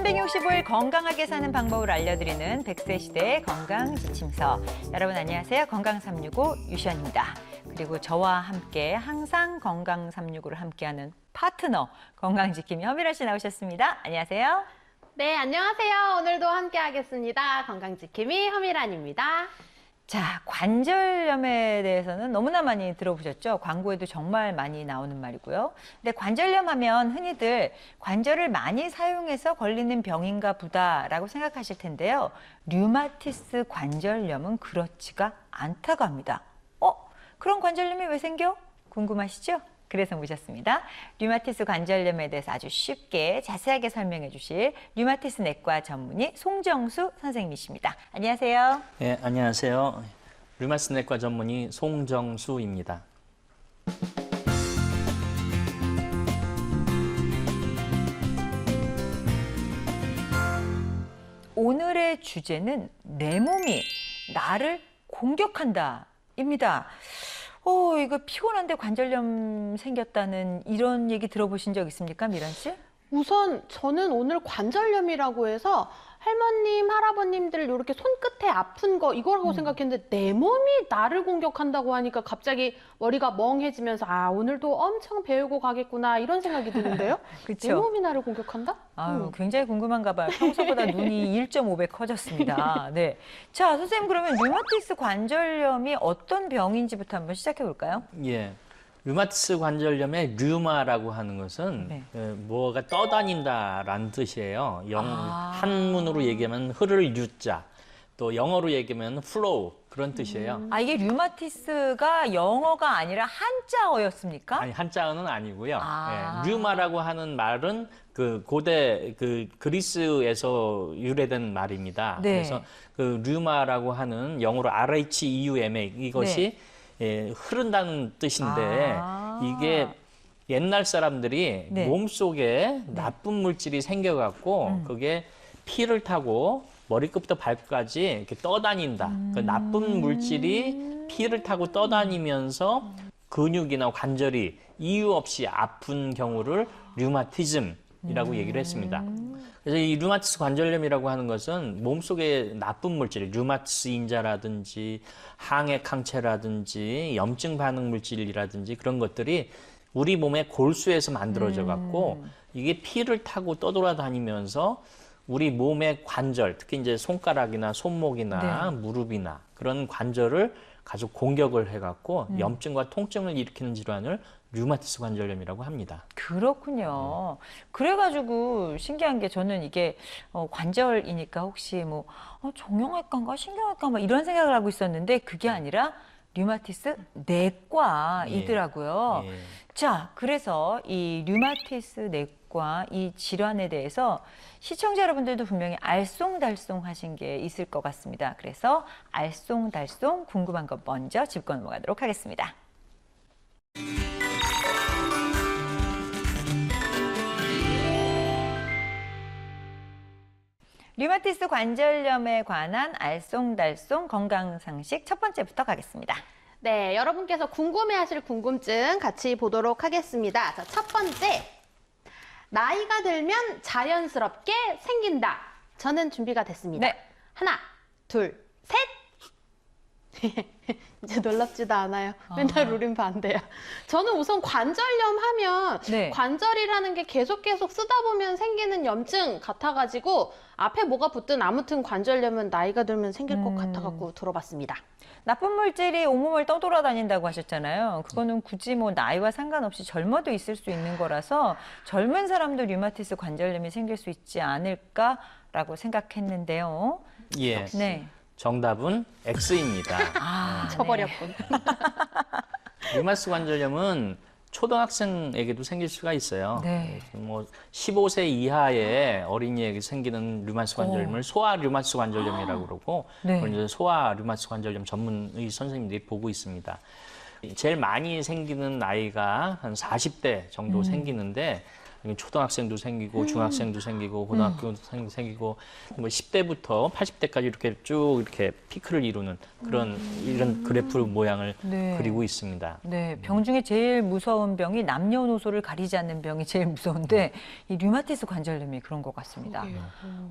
365일 건강하게 사는 방법을 알려드리는 100세 시대의 건강지침서. 여러분 안녕하세요. 건강365 유시연입니다. 그리고 저와 함께 항상 건강365를 함께하는 파트너 건강지킴이 허미라 씨 나오셨습니다. 안녕하세요. 네, 안녕하세요. 오늘도 함께하겠습니다. 건강지킴이 허미란입니다. 자, 관절염에 대해서는 너무나 많이 들어보셨죠? 광고에도 정말 많이 나오는 말이고요. 근데 관절염 하면 흔히들 관절을 많이 사용해서 걸리는 병인가 보다라고 생각하실 텐데요. 류마티스 관절염은 그렇지가 않다고 합니다. 그런 관절염이 왜 생겨? 궁금하시죠? 그래서 모셨습니다. 류마티스 관절염에 대해서 아주 쉽게 자세하게 설명해 주실 류마티스 내과 전문의 송정수 선생님이십니다. 안녕하세요. 네, 안녕하세요. 류마티스 내과 전문의 송정수입니다. 오늘의 주제는 내 몸이 나를 공격한다입니다. 이거 피곤한데 관절염 생겼다는 이런 얘기 들어보신 적 있습니까, 미란 씨? 우선 저는 오늘 관절염이라고 해서 할머님, 할아버님들 이렇게 손끝에 아픈 거 이거라고 생각했는데 내 몸이 나를 공격한다고 하니까 갑자기 머리가 멍해지면서 오늘도 엄청 배우고 가겠구나 이런 생각이 드는데요. 그쵸? 내 몸이 나를 공격한다? 굉장히 궁금한가 봐요. 평소보다 눈이 1.5배 커졌습니다. 네. 자, 선생님 그러면 류마티스 관절염이 어떤 병인지부터 한번 시작해 볼까요? 예. 류마티스 관절염의 류마라고 하는 것은 네. 뭐가 떠다닌다라는 뜻이에요. 한문으로 얘기하면 흐를 유자, 또 영어로 얘기하면 flow 그런 뜻이에요. 이게 류마티스가 영어가 아니라 한자어였습니까? 아니 한자어는 아니고요. 아. 예, 류마라고 하는 말은 그 고대 그 그리스에서 유래된 말입니다. 네. 그래서 그 류마라고 하는 영어로 RHEUMA 이것이 흐른다는 뜻인데 이게 옛날 사람들이 네. 몸속에 나쁜 물질이 생겨갖고 그게 피를 타고 머리끝부터 발끝까지 이렇게 떠다닌다. 그 나쁜 물질이 피를 타고 떠다니면서 근육이나 관절이 이유 없이 아픈 경우를 류마티즘이라고 얘기를 했습니다. 그래서 이 류마티스 관절염이라고 하는 것은 몸속에 나쁜 물질, 류마티스 인자라든지 항액항체라든지 염증 반응 물질이라든지 그런 것들이 우리 몸의 골수에서 만들어져 갖고 이게 피를 타고 떠돌아다니면서 우리 몸의 관절, 특히 이제 손가락이나 손목이나 무릎이나 그런 관절을 가지고 공격을 해갖고 염증과 통증을 일으키는 질환을 류마티스 관절염이라고 합니다. 그렇군요. 그래가지고 신기한 게 저는 이게 관절이니까 혹시 뭐 정형외과인가 신경외과 뭐 이런 생각을 하고 있었는데 그게 아니라 류마티스 내과이더라고요. 예. 자, 그래서 이 류마티스 내과 이 질환에 대해서 시청자 여러분들도 분명히 알쏭달쏭 하신 게 있을 것 같습니다. 그래서 알쏭달쏭 궁금한 것 먼저 짚고 넘어가도록 하겠습니다. 류마티스 관절염에 관한 알쏭달쏭 건강상식 첫 번째부터 가겠습니다. 네, 여러분께서 궁금해하실 궁금증 같이 보도록 하겠습니다. 자, 첫 번째. 나이가 들면 자연스럽게 생긴다. 저는 준비가 됐습니다. 네. 하나, 둘, 셋. 이제 놀랍지도 않아요. 맨날 우린 반대야. 저는 우선 관절염 하면 네. 관절이라는 게 계속 쓰다 보면 생기는 염증 같아가지고 앞에 뭐가 붙든 아무튼 관절염은 나이가 들면 생길 것 같아갖고 들어봤습니다. 나쁜 물질이 온몸을 떠돌아다닌다고 하셨잖아요. 그거는 굳이 뭐 나이와 상관없이 젊어도 있을 수 있는 거라서 젊은 사람도 류마티스 관절염이 생길 수 있지 않을까라고 생각했는데요. 예. 네. 정답은 X입니다. 쳐버렸군. 류마티스 관절염은 초등학생에게도 생길 수가 있어요. 네. 뭐 15세 이하의 어린이에게 생기는 류마티스 관절염을 소아 류마티스 관절염이라고 그러고 네. 그걸 이제 소아 류마티스 관절염 전문의 선생님들이 보고 있습니다. 제일 많이 생기는 나이가 한 40대 정도 생기는데 초등학생도 생기고 중학생도 생기고 고등학교도 생기고 뭐 10대부터 80대까지 이렇게 쭉 이렇게 피크를 이루는 그런 이런 그래프 모양을 네. 그리고 있습니다. 네, 병 중에 제일 무서운 병이 남녀노소를 가리지 않는 병이 제일 무서운데 이 류마티스 관절염이 그런 것 같습니다.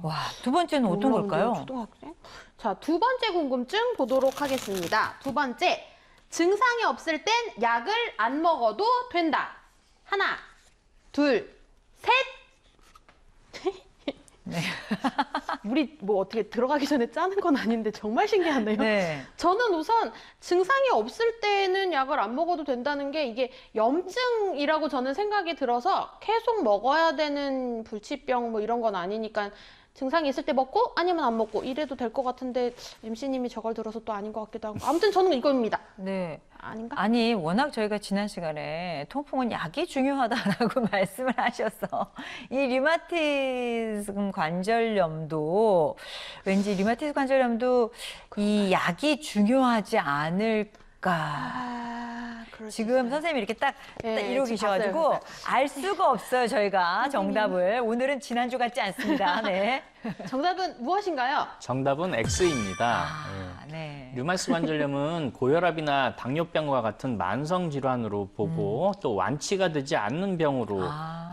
와, 두 번째는 어떤 놀라운데요, 걸까요? 초등학생? 자, 두 번째 궁금증 보도록 하겠습니다. 두 번째, 증상이 없을 땐 약을 안 먹어도 된다. 하나, 둘, 셋. 네. 우리 뭐 어떻게 들어가기 전에 짜는 건 아닌데 정말 신기하네요. 네. 저는 우선 증상이 없을 때는 약을 안 먹어도 된다는 게 이게 염증이라고 저는 생각이 들어서 계속 먹어야 되는 불치병 뭐 이런 건 아니니까 증상이 있을 때 먹고 아니면 안 먹고 이래도 될 것 같은데 MC님이 저걸 들어서 또 아닌 것 같기도 하고 아무튼 저는 이겁니다. 네. 아닌가? 아니, 워낙 저희가 지난 시간에 통풍은 약이 중요하다라고 말씀을 하셔서 이 류마티스 관절염도 왠지 류마티스 관절염도 이 약이 중요하지 않을까. 그럴 수 지금 있어요. 선생님이 이렇게 딱 네, 이러고 지금 계셔가지고 봤어요. 알 수가 없어요, 저희가 정답을. 오늘은 지난주 같지 않습니다. 네. 정답은 무엇인가요? 정답은 X입니다. 아, 네. 류마티스 관절염은 고혈압이나 당뇨병과 같은 만성 질환으로 보고 또 완치가 되지 않는 병으로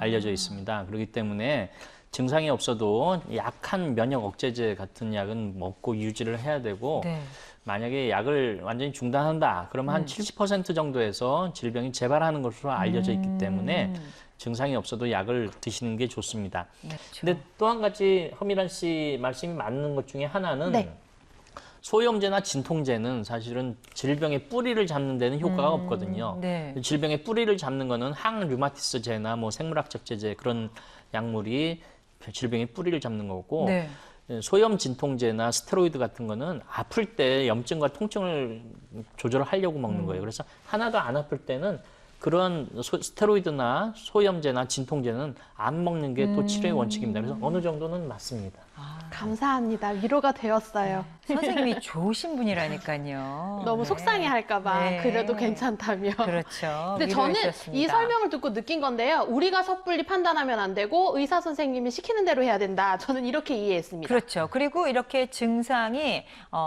알려져 있습니다. 그렇기 때문에 증상이 없어도 약한 면역 억제제 같은 약은 먹고 유지를 해야 되고 네. 만약에 약을 완전히 중단한다 그러면 한 70% 정도에서 질병이 재발하는 것으로 알려져 있기 때문에 증상이 없어도 약을 드시는 게 좋습니다. 네, 그렇죠. 근데 또 한 가지 허미란 씨 말씀이 맞는 것 중에 하나는 네. 소염제나 진통제는 사실은 질병의 뿌리를 잡는 데는 효과가 없거든요. 네. 질병의 뿌리를 잡는 거는 항류마티스제나 뭐 생물학적 제제 그런 약물이 질병의 뿌리를 잡는 거고 네. 소염 진통제나 스테로이드 같은 거는 아플 때 염증과 통증을 조절하려고 먹는 거예요. 그래서 하나도 안 아플 때는 그런 스테로이드나 소염제나 진통제는 안 먹는 게 또 치료의 원칙입니다. 그래서 어느 정도는 맞습니다. 감사합니다. 위로가 되었어요. 선생님이 좋으신 분이라니까요. 너무 네. 속상해할까봐 네. 그래도 괜찮다며. 그렇죠. 근데 저는 위로해주셨습니다. 이 설명을 듣고 느낀 건데요. 우리가 섣불리 판단하면 안 되고 의사 선생님이 시키는 대로 해야 된다. 저는 이렇게 이해했습니다. 그렇죠. 그리고 이렇게 증상이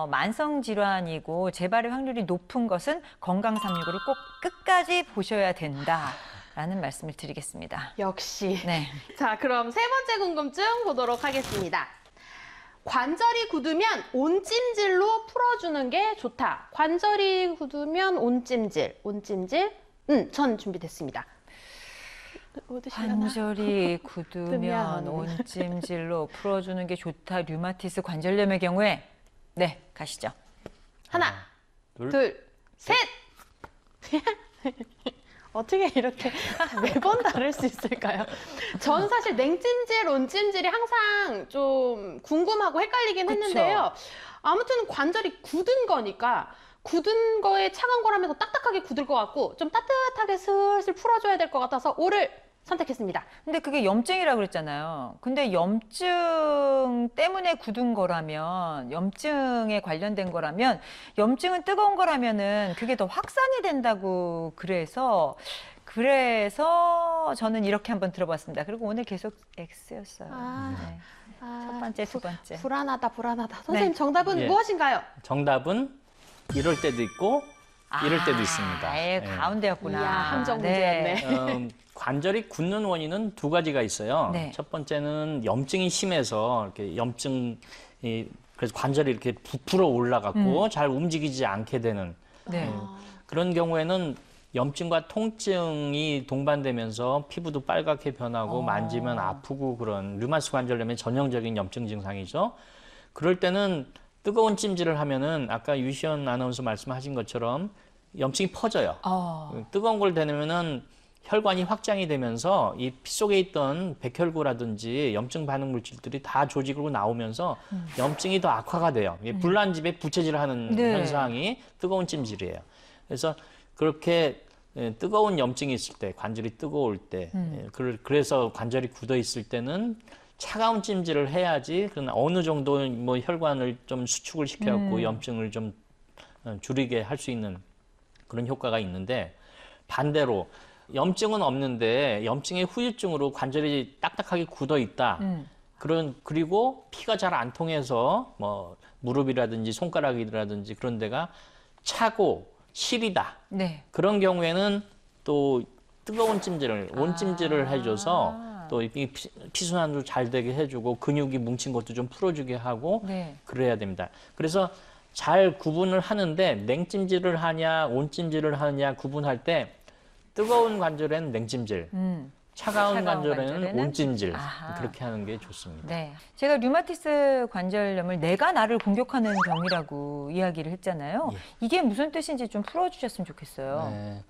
만성 질환이고 재발의 확률이 높은 것은 건강 365를 꼭 끝까지 보셔야 된다라는 말씀을 드리겠습니다. 역시. 네. 자, 그럼 세 번째 궁금증 보도록 하겠습니다. 관절이 굳으면 온찜질로 풀어주는 게 좋다. 관절이 굳으면 온찜질. 전 준비됐습니다. 뭐 드시려나? 관절이 굳으면 온찜질로 풀어주는 게 좋다. 류마티스 관절염의 경우에 네, 가시죠. 하나, 둘, 셋! 어떻게 이렇게 매번 다를 수 있을까요? 저는 사실 냉찜질, 온찜질이 항상 좀 궁금하고 헷갈리긴 그쵸. 했는데요. 아무튼 관절이 굳은 거니까 굳은 거에 차가운 거라면서 딱딱하게 굳을 것 같고 좀 따뜻하게 슬슬 풀어줘야 될 것 같아서 O를 선택했습니다. 근데 그게 염증이라고 그랬잖아요. 근데 염증 때문에 굳은 거라면, 염증에 관련된 거라면, 염증은 뜨거운 거라면은 그게 더 확산이 된다고 그래서 저는 이렇게 한번 들어봤습니다. 그리고 오늘 계속 X였어요. 네. 첫 번째, 두 번째. 불안하다. 선생님 정답은 예. 무엇인가요? 정답은 이럴 때도 있고 이럴 때도 있습니다. 아예 예. 가운데였구나. 이야, 함정 문제였네. 관절이 굳는 원인은 두 가지가 있어요. 네. 첫 번째는 염증이 심해서 이렇게 그래서 관절이 이렇게 부풀어 올라갔고 잘 움직이지 않게 되는 네. 그런 경우에는 염증과 통증이 동반되면서 피부도 빨갛게 변하고 만지면 아프고 그런 류마티스 관절염의 전형적인 염증 증상이죠. 그럴 때는 뜨거운 찜질을 하면은 아까 유시연 아나운서 말씀하신 것처럼 염증이 퍼져요. 뜨거운 걸 대면은 혈관이 확장이 되면서 이 피 속에 있던 백혈구라든지 염증 반응 물질들이 다 조직으로 나오면서 염증이 더 악화가 돼요. 이게 불난집에 부채질하는 네. 현상이 뜨거운 찜질이에요. 그래서 그렇게 뜨거운 염증이 있을 때, 관절이 뜨거울 때, 그래서 관절이 굳어 있을 때는 차가운 찜질을 해야지. 그러나 어느 정도 뭐 혈관을 좀 수축을 시켜갖고 염증을 좀 줄이게 할 수 있는 그런 효과가 있는데 반대로 염증은 없는데 염증의 후유증으로 관절이 딱딱하게 굳어 있다. 그리고 피가 잘 안 통해서 뭐 무릎이라든지 손가락이라든지 그런 데가 차고 시리다. 네. 그런 경우에는 또 뜨거운 찜질을, 온찜질을 해줘서 또 이 피순환도 잘 되게 해주고 근육이 뭉친 것도 좀 풀어주게 하고 네. 그래야 됩니다. 그래서 잘 구분을 하는데 냉찜질을 하냐 온찜질을 하느냐 구분할 때 뜨거운 관절에는 냉찜질, 차가운 관절에는 온찜질 아하. 그렇게 하는 게 좋습니다. 네. 제가 류마티스 관절염을 내가 나를 공격하는 병이라고 이야기를 했잖아요. 예. 이게 무슨 뜻인지 좀 풀어주셨으면 좋겠어요. 네.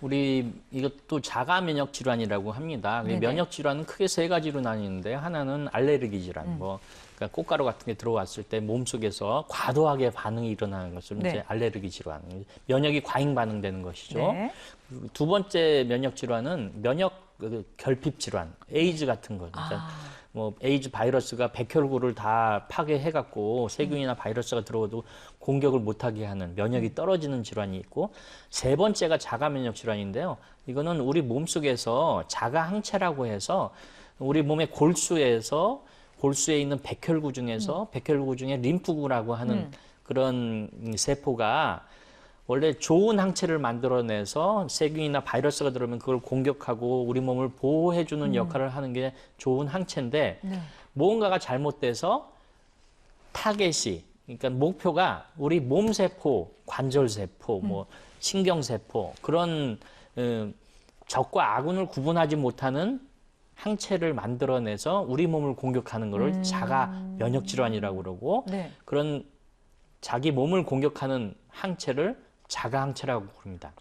우리 이것도 자가 면역 질환이라고 합니다. 네네. 면역 질환은 크게 세 가지로 나뉘는데 하나는 알레르기 질환, 그러니까 꽃가루 같은 게 들어왔을 때 몸속에서 과도하게 반응이 일어나는 것을 네. 이제 알레르기 질환, 면역이 과잉 반응되는 것이죠. 네. 그리고 두 번째 면역 질환은 면역 결핍 질환, 에이즈 같은 거. 그러니까 뭐 에이즈 바이러스가 백혈구를 다 파괴해갖고 세균이나 바이러스가 들어와도 공격을 못하게 하는 면역이 떨어지는 질환이 있고 세 번째가 자가 면역 질환인데요. 이거는 우리 몸속에서 자가 항체라고 해서 우리 몸의 골수에 있는 백혈구 중에서 백혈구 중에 림프구라고 하는 그런 세포가 원래 좋은 항체를 만들어내서 세균이나 바이러스가 들어오면 그걸 공격하고 우리 몸을 보호해주는 역할을 하는 게 좋은 항체인데 네. 무언가가 잘못돼서 타겟이 그러니까 목표가 우리 몸세포, 관절세포, 뭐 신경세포 그런 적과 아군을 구분하지 못하는 항체를 만들어내서 우리 몸을 공격하는 것을 자가 면역 질환이라고 그러고 네. 그런 자기 몸을 공격하는 항체를 자가 항체라고 부릅니다.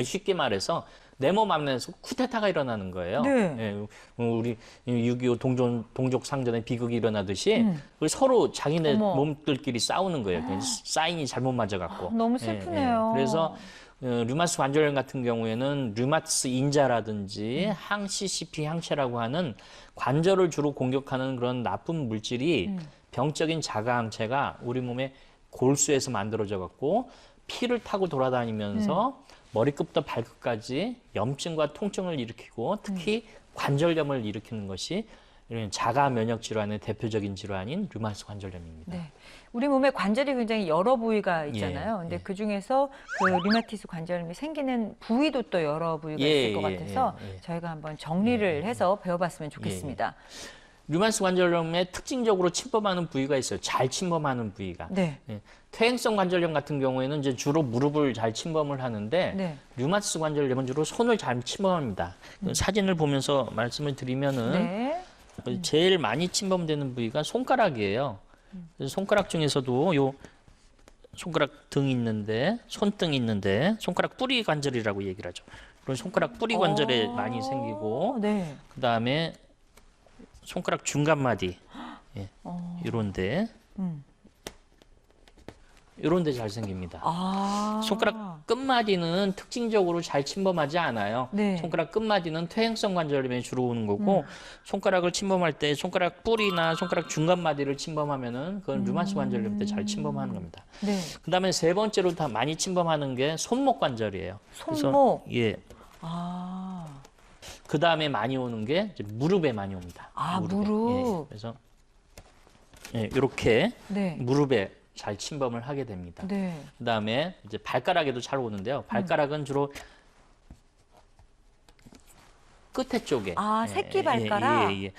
쉽게 말해서 내 몸 안에서 쿠데타가 일어나는 거예요. 네. 예, 우리 6.25 동족 상전의 비극이 일어나듯이 우리 서로 자기네 어머. 몸들끼리 싸우는 거예요. 사인이 잘못 맞아갖고. 너무 슬프네요. 그래서 류마티스 관절염 같은 경우에는 류마티스 인자라든지 항CCP 항체라고 하는 관절을 주로 공격하는 그런 나쁜 물질이 병적인 자가 항체가 우리 몸의 골수에서 만들어져 갖고 피를 타고 돌아다니면서 머리끝부터 발끝까지 염증과 통증을 일으키고 특히 관절염을 일으키는 것이 이런 자가 면역 질환의 대표적인 질환인 류마티스 관절염입니다. 네. 우리 몸에 관절이 굉장히 여러 부위가 있잖아요. 근데 그 중에서 그 류마티스 관절염이 생기는 부위도 또 여러 부위가 있을 것 같아서 저희가 한번 정리를 해서 배워봤으면 좋겠습니다. 류마티스 관절염에 특징적으로 침범하는 부위가 있어요. 잘 침범하는 부위가. 네. 퇴행성 관절염 같은 경우에는 이제 주로 무릎을 잘 침범을 하는데 네. 류마티스 관절염은 주로 손을 잘 침범합니다. 사진을 보면서 말씀을 드리면은 네. 제일 많이 침범되는 부위가 손가락이에요. 그래서 손가락 중에서도 요 손가락 등 있는데 손등 있는데 손가락 뿌리 관절이라고 얘기를 하죠. 그런 손가락 뿌리 관절에 많이 생기고 네. 그다음에 손가락 중간마디 이런데 이런데 잘 생깁니다. 손가락 끝마디는 특징적으로 잘 침범하지 않아요. 네. 손가락 끝마디는 퇴행성 관절염에 주로 오는 거고 손가락을 침범할 때 손가락 뿌리나 손가락 중간마디를 침범하면은 그건 류마티스 관절염 때 잘 침범하는 겁니다. 네. 그다음에 세 번째로 다 많이 침범하는 게 손목 관절이에요. 손목. 예. 아. 그 다음에 많이 오는 게 이제 무릎에 많이 옵니다. 무릎. 예, 그래서 이렇게 네. 무릎에 잘 침범을 하게 됩니다. 네. 그 다음에 이제 발가락에도 잘 오는데요. 발가락은 주로 끝에 쪽에. 새끼 발가락? 예.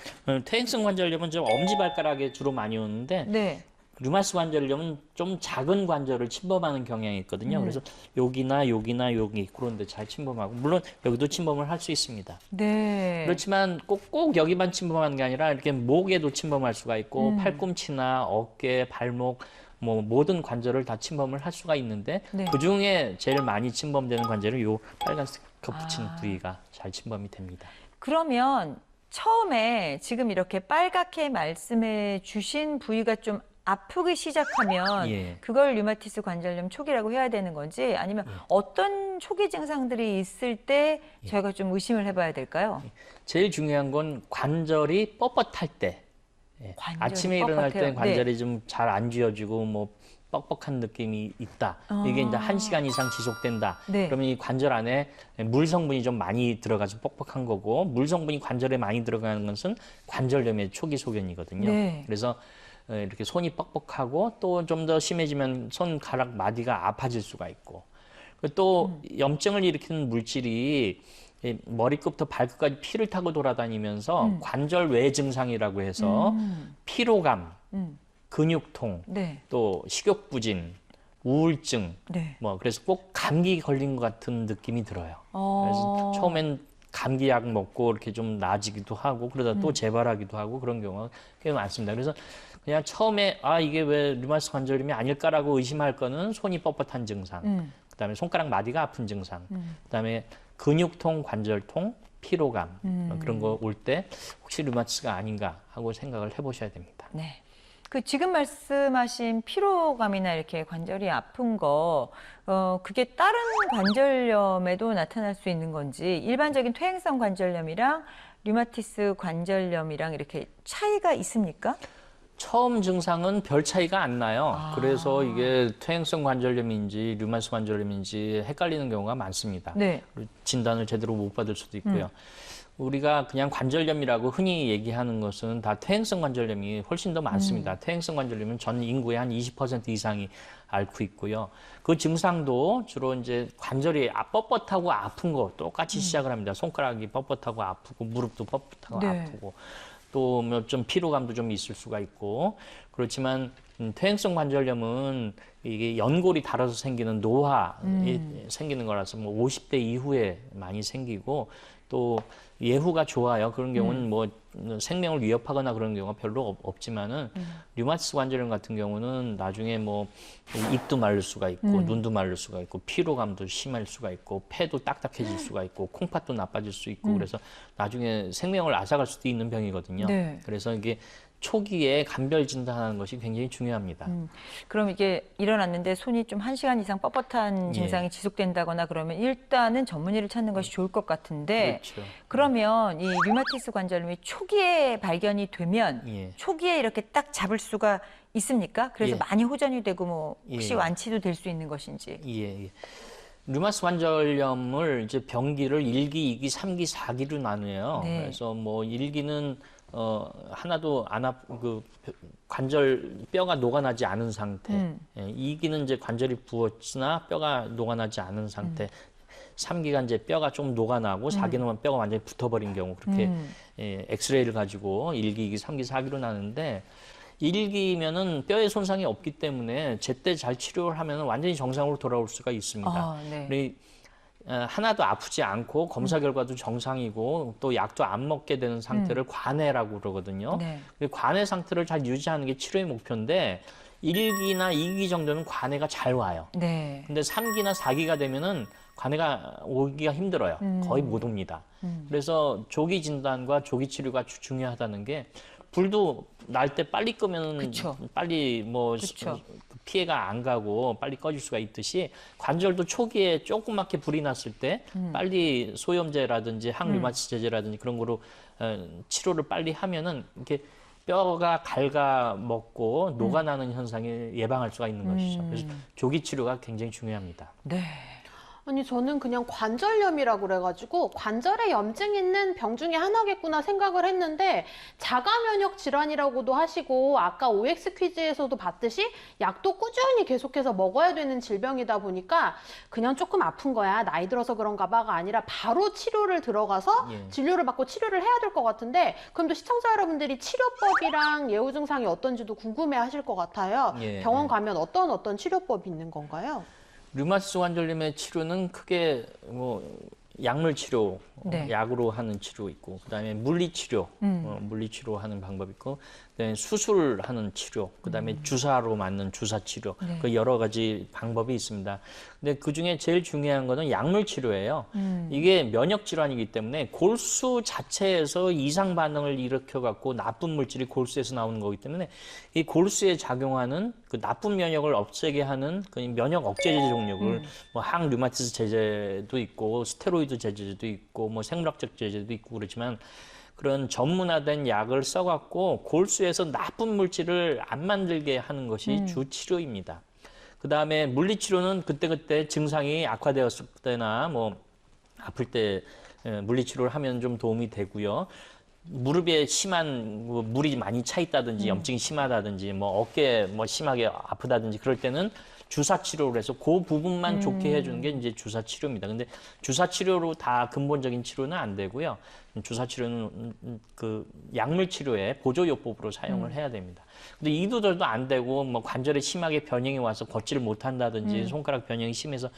퇴행성 관절염은 좀 엄지발가락에 주로 많이 오는데 네. 류마티스 관절염은 좀 작은 관절을 침범하는 경향이 있거든요. 그래서 여기나 여기 그런 데 잘 침범하고 물론 여기도 침범을 할 수 있습니다. 네. 그렇지만 꼭 여기만 침범하는 게 아니라 이렇게 목에도 침범할 수가 있고 팔꿈치나 어깨, 발목 뭐 모든 관절을 다 침범을 할 수가 있는데 네. 그중에 제일 많이 침범되는 관절은 요 빨간색 겹붙인 부위가 잘 침범이 됩니다. 그러면 처음에 지금 이렇게 빨갛게 말씀해 주신 부위가 좀 아프기 시작하면 예. 그걸 류마티스 관절염 초기라고 해야 되는 건지 아니면 어떤 초기 증상들이 있을 때 저희가 좀 의심을 해봐야 될까요? 제일 중요한 건 관절이 뻣뻣할 때. 관절이 아침에 일어날 때 뻣뻣해요. 관절이 좀 잘 안 쥐어지고 뭐 뻑뻑한 느낌이 있다. 이게 이제 1시간 이상 지속된다. 네. 그러면 이 관절 안에 물 성분이 좀 많이 들어가서 뻑뻑한 거고, 물 성분이 관절에 많이 들어가는 것은 관절염의 초기 소견이거든요. 네. 그래서 이렇게 손이 뻑뻑하고 또 좀 더 심해지면 손가락 마디가 아파질 수가 있고, 또 염증을 일으키는 물질이 이 머리끝부터 발끝까지 피를 타고 돌아다니면서 관절 외 증상이라고 해서 피로감, 근육통, 네. 또 식욕부진, 우울증, 네. 뭐 그래서 꼭 감기 걸린 것 같은 느낌이 들어요. 그래서 처음엔 감기약 먹고 이렇게 좀 나아지기도 하고 그러다 또 재발하기도 하고 그런 경우가 꽤 많습니다. 그래서 그냥 처음에 이게 왜 류마티스 관절염이 아닐까라고 의심할 거는 손이 뻣뻣한 증상, 그다음에 손가락 마디가 아픈 증상, 그다음에 근육통, 관절통, 피로감 그런 거 올 때 혹시 류마티스가 아닌가 하고 생각을 해보셔야 됩니다. 네. 그 지금 말씀하신 피로감이나 이렇게 관절이 아픈 거, 그게 다른 관절염에도 나타날 수 있는 건지, 일반적인 퇴행성 관절염이랑 류마티스 관절염이랑 이렇게 차이가 있습니까? 처음 증상은 별 차이가 안 나요. 그래서 이게 퇴행성 관절염인지 류마티스 관절염인지 헷갈리는 경우가 많습니다. 네. 진단을 제대로 못 받을 수도 있고요. 우리가 그냥 관절염이라고 흔히 얘기하는 것은 다 퇴행성 관절염이 훨씬 더 많습니다. 퇴행성 관절염은 전 인구의 한 20% 이상이 앓고 있고요. 그 증상도 주로 이제 관절이 뻣뻣하고 아픈 거 똑같이 시작을 합니다. 손가락이 뻣뻣하고 아프고 무릎도 뻣뻣하고 네. 아프고 또 좀 피로감도 좀 있을 수가 있고, 그렇지만 퇴행성 관절염은 이게 연골이 닳아서 생기는 노화에 생기는 거라서 뭐 50대 이후에 많이 생기고, 또 예후가 좋아요. 그런 경우는 뭐 생명을 위협하거나 그런 경우가 별로 없지만은 류마티스 관절염 같은 경우는 나중에 뭐 입도 마를 수가 있고 눈도 마를 수가 있고 피로감도 심할 수가 있고 폐도 딱딱해질 수가 있고 콩팥도 나빠질 수 있고 그래서 나중에 생명을 앗아갈 수도 있는 병이거든요. 네. 그래서 이게 초기에 감별 진단하는 것이 굉장히 중요합니다. 그럼 이게 일어났는데 손이 좀 1시간 이상 뻣뻣한 증상이 지속된다거나 그러면 일단은 전문의를 찾는 것이 좋을 것 같은데, 그렇죠. 그러면 이 류마티스 관절염이 초기에 발견이 되면 예. 초기에 이렇게 딱 잡을 수가 있습니까? 그래서 예. 많이 호전이 되고 뭐 혹시 예. 완치도 될 수 있는 것인지. 예. 류마티스 관절염을 이제 병기를 1기, 2기, 3기, 4기로 나누어요. 네. 그래서 뭐 1기는 하나도 그 관절 뼈가 녹아나지 않은 상태. 예, 2기는 이제 관절이 부었으나 뼈가 녹아나지 않은 상태. 3기가 이제 뼈가 좀 녹아나고 4기는 뼈가 완전히 붙어버린 경우 그렇게 엑스레이를 가지고 1기, 2기, 3기, 4기로 나누는데 1기면은 뼈에 손상이 없기 때문에 제때 잘 치료를 하면 완전히 정상으로 돌아올 수가 있습니다. 네. 하나도 아프지 않고 검사 결과도 정상이고 또 약도 안 먹게 되는 상태를 관해라고 그러거든요. 네. 관해 상태를 잘 유지하는 게 치료의 목표인데 1기나 2기 정도는 관해가 잘 와요. 네. 근데 3기나 4기가 되면은 관해가 오기가 힘들어요. 거의 못 옵니다. 그래서 조기 진단과 조기 치료가 중요하다는 게 불도 날 때 빨리 끄면 그쵸. 빨리 뭐 그쵸. 피해가 안 가고 빨리 꺼질 수가 있듯이 관절도 초기에 조그맣게 불이 났을 때 빨리 소염제라든지 항류마티스 제제라든지 그런 거로 치료를 빨리 하면은 이렇게 뼈가 갉아먹고 녹아나는 현상을 예방할 수가 있는 것이죠. 그래서 조기 치료가 굉장히 중요합니다. 네. 아니 저는 그냥 관절염이라고 그래가지고 관절에 염증 있는 병 중에 하나겠구나 생각을 했는데 자가 면역 질환이라고도 하시고 아까 OX 퀴즈에서도 봤듯이 약도 꾸준히 계속해서 먹어야 되는 질병이다 보니까 그냥 조금 아픈 거야 나이 들어서 그런가 봐가 아니라 바로 치료를 들어가서 예. 진료를 받고 치료를 해야 될 것 같은데 그럼 또 시청자 여러분들이 치료법이랑 예후 증상이 어떤지도 궁금해 하실 것 같아요. 예, 병원 예. 가면 어떤 치료법이 있는 건가요? 류마티스 관절염의 치료는 크게 뭐 약물 치료, 네. 약으로 하는 치료 있고, 그다음에 물리 치료, 물리 치료하는 방법 있고, 그다음에 수술하는 치료, 그다음에 주사로 맞는 주사 치료, 네. 그 여러 가지 방법이 있습니다. 근데 그 중에 제일 중요한 거는 약물 치료예요. 이게 면역 질환이기 때문에 골수 자체에서 이상 반응을 일으켜 갖고 나쁜 물질이 골수에서 나오는 거기 때문에 이 골수에 작용하는 그 나쁜 면역을 없애게 하는 그 면역 억제제 종류를 뭐 항류마티스 제제도 있고 스테로이드 제제도 있고 뭐 생물학적 제제도 있고 그렇지만 그런 전문화된 약을 써갖고 골수에서 나쁜 물질을 안 만들게 하는 것이 주 치료입니다. 그다음에 물리치료는 그때그때 증상이 악화되었을 때나 뭐 아플 때 물리치료를 하면 좀 도움이 되고요. 무릎에 심한 물이 많이 차 있다든지 염증이 심하다든지 뭐 어깨 뭐 심하게 아프다든지 그럴 때는 주사 치료를 해서 그 부분만 좋게 해주는 게 이제 주사 치료입니다. 근데 주사 치료로 다 근본적인 치료는 안 되고요. 주사 치료는 그 약물 치료에 보조요법으로 사용을 해야 됩니다. 근데 이도 저도 안 되고 뭐 관절에 심하게 변형이 와서 걷지를 못한다든지 손가락 변형이 심해서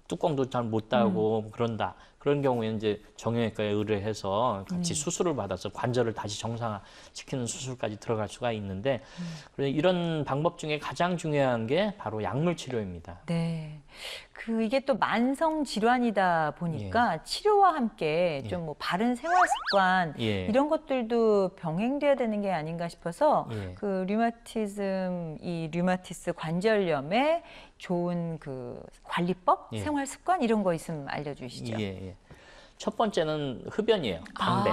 뚜껑도 잘 못 닫고 그런다. 그런 경우에는 이제 정형외과에 의뢰해서 같이 수술을 받아서 관절을 다시 정상화시키는 수술까지 들어갈 수가 있는데 이런 방법 중에 가장 중요한 게 바로 약물 치료입니다. 네. 이게 또 만성 질환이다 보니까 치료와 함께 좀 뭐 바른 생활 습관 이런 것들도 병행돼야 되는 게 아닌가 싶어서 그 류마티스 관절염에 좋은 그 관리법, 생활 습관 이런 거 있으면 알려주시죠. 첫 번째는 흡연이에요. 담배.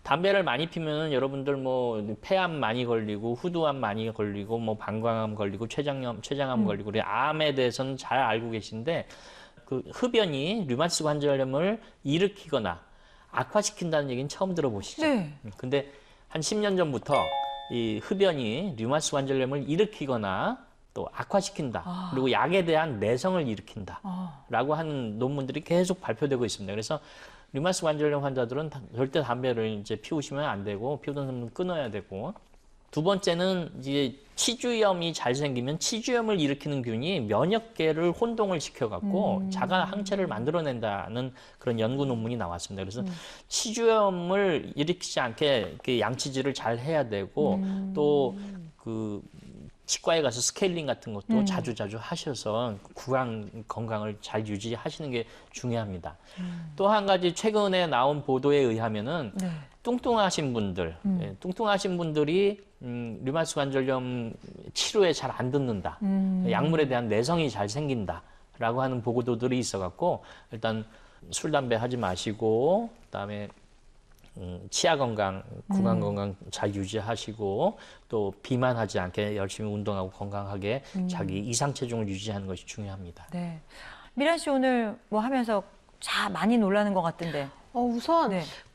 담배를 많이 피면 여러분들 뭐 폐암 많이 걸리고 후두암 많이 걸리고 뭐 방광암 걸리고 췌장암 걸리고 그래 암에 대해서는 잘 알고 계신데 그 흡연이 류마티스 관절염을 일으키거나 악화시킨다는 얘기는 처음 들어보시죠? 네. 근데 한 10년 전부터 이 흡연이 류마티스 관절염을 일으키거나 또 악화시킨다. 그리고 약에 대한 내성을 일으킨다. 라고 하는 논문들이 계속 발표되고 있습니다. 그래서 류마티스 관절염 환자들은 절대 담배를 이제 피우시면 안 되고 피우던 사람은 끊어야 되고 두 번째는 이제 치주염이 잘 생기면 치주염을 일으키는 균이 면역계를 혼동을 시켜갖고 자가 항체를 만들어낸다는 그런 연구 논문이 나왔습니다. 그래서 치주염을 일으키지 않게 이렇게 양치질을 잘 해야 되고 또 그 치과에 가서 스케일링 같은 것도 자주 하셔서 구강 건강을 잘 유지하시는 게 중요합니다. 또 한 가지 최근에 나온 보도에 의하면은 뚱뚱하신 분들, 뚱뚱하신 분들이 류마티스 관절염 치료에 잘 안 듣는다. 약물에 대한 내성이 잘 생긴다라고 하는 보도들이 있어갖고 일단 술, 담배 하지 마시고 그다음에 치아 건강, 구강 건강 잘 유지하시고 또 비만하지 않게 열심히 운동하고 건강하게 자기 이상 체중을 유지하는 것이 중요합니다. 네. 미란 씨 오늘 뭐 하면서 많이 놀라는 것 같던데. 우선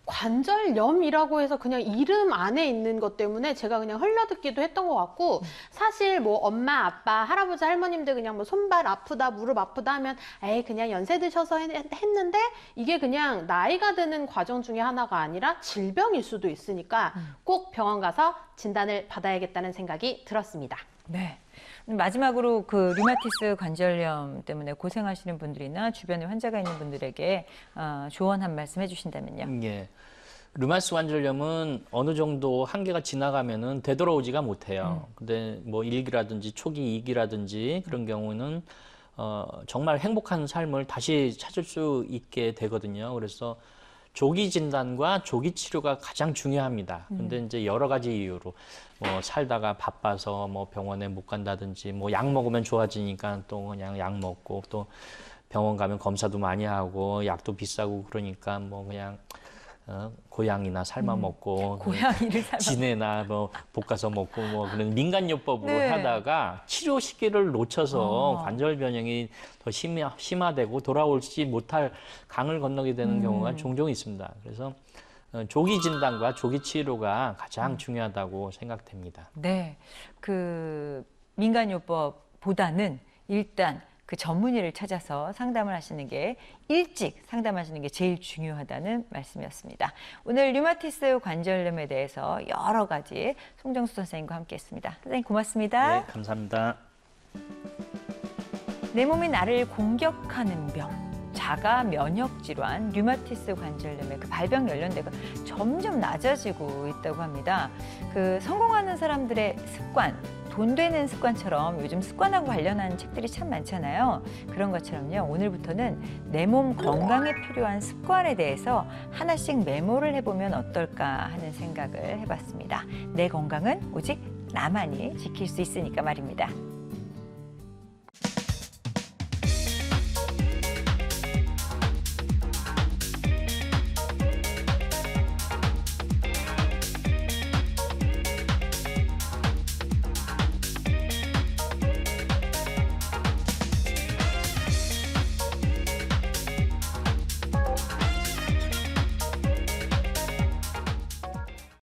관절염이라고 해서 그냥 이름 안에 있는 것 때문에 제가 그냥 흘려듣기도 했던 것 같고 사실 뭐 엄마, 아빠, 할아버지, 할머님들 그냥 뭐 손발 아프다, 무릎 아프다 하면 에이 그냥 연세 드셔서 했는데 이게 그냥 나이가 드는 과정 중에 하나가 아니라 질병일 수도 있으니까 꼭 병원 가서 진단을 받아야겠다는 생각이 들었습니다. 네. 마지막으로 그 류마티스 관절염 때문에 고생하시는 분들이나 주변에 환자가 있는 분들에게 조언 한 말씀 해주신다면요. 예. 류마티스 관절염은 어느 정도 한계가 지나가면은 되돌아오지가 못해요. 근데 뭐 1기라든지 초기 2기라든지 그런 경우는 정말 행복한 삶을 다시 찾을 수 있게 되거든요. 그래서 조기 진단과 조기 치료가 가장 중요합니다. 근데 이제 여러 가지 이유로 뭐 살다가 바빠서 뭐 병원에 못 간다든지 뭐 약 먹으면 좋아지니까 또 그냥 약 먹고 또 병원 가면 검사도 많이 하고 약도 비싸고 그러니까 뭐 그냥 고양이나 삶아 먹고 고양이를 삶아 지네나 뭐 볶아서 먹고 뭐 그런 민간요법으로 네. 하다가 치료 시기를 놓쳐서 관절 변형이 더 심화되고 돌아오지 못할 강을 건너게 되는 경우가 종종 있습니다. 그래서 조기 진단과 조기 치료가 가장 중요하다고 생각됩니다. 네. 그 민간요법보다는 일단 그 전문의를 찾아서 상담을 하시는 게 일찍 상담하시는 게 제일 중요하다는 말씀이었습니다. 오늘 류마티스 관절염에 대해서 여러 가지 송정수 선생님과 함께했습니다. 선생님 고맙습니다. 네, 감사합니다. 내 몸이 나를 공격하는 병, 자가 면역 질환, 류마티스 관절염의 그 발병 연령대가 점점 낮아지고 있다고 합니다. 그 성공하는 사람들의 습관, 돈 되는 습관처럼 요즘 습관하고 관련한 책들이 참 많잖아요. 그런 것처럼요. 오늘부터는 내 몸 건강에 필요한 습관에 대해서 하나씩 메모를 해보면 어떨까 하는 생각을 해봤습니다. 내 건강은 오직 나만이 지킬 수 있으니까 말입니다.